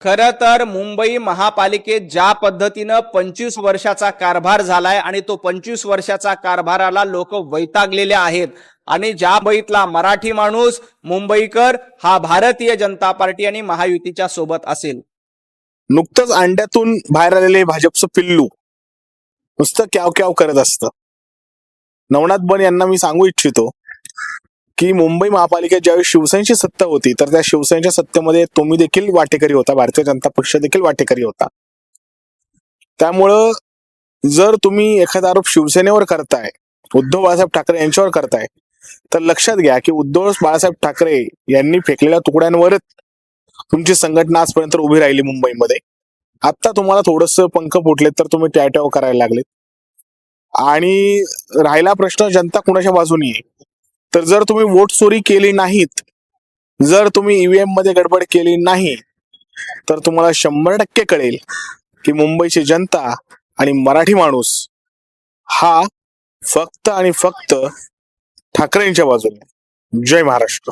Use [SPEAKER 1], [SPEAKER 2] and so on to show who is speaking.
[SPEAKER 1] खरं तर मुंबई महापालिकेत ज्या पद्धतीनं 25 वर्षाचा कारभार झालाय आणि तो 25 वर्षाचा कारभाराला लोक वैतागलेले आहेत आणि ज्या मुंबईतला मराठी माणूस मुंबईकर हा भारतीय जनता पार्टी आणि महायुतीच्या सोबत असेल.
[SPEAKER 2] नुकतंच अंड्यातून बाहेर आलेले भाजपचं पिल्लू नुसतं क्याव क्याव करत असतं. नवनाथ बन यांना मी सांगू इच्छितो की मुंबई महापालिकेत ज्यावेळी शिवसेनेची सत्ता होती तर त्या शिवसेनेच्या सत्तेमध्ये तुम्ही देखील वाटेकरी होता, भारतीय जनता पक्ष देखील वाटेकरी होता. त्यामुळं जर तुम्ही एखादा आरोप शिवसेनेवर करताय, उद्धव बाळासाहेब ठाकरे यांच्यावर करताय, तर लक्षात घ्या की उद्धव बाळासाहेब ठाकरे यांनी फेकलेल्या तुकड्यांवरच तुमची संघटना आजपर्यंत उभी राहिली मुंबईमध्ये. आता तुम्हाला थोडंसं पंख फुटलेत तर तुम्ही ट्याट्याव करायला लागलेत. आणि राहिला प्रश्न जनता कुणाच्या बाजूनी आहे, तर जर तुम्ही वोट चोरी केली नाहीत, जर तुम्ही ईव्हीएम मध्ये गडबड केली नाही, तर तुम्हाला 100% कळेल की मुंबईची जनता आणि मराठी माणूस हा फक्त आणि फक्त ठाकरेंच्या बाजूने. जय महाराष्ट्र.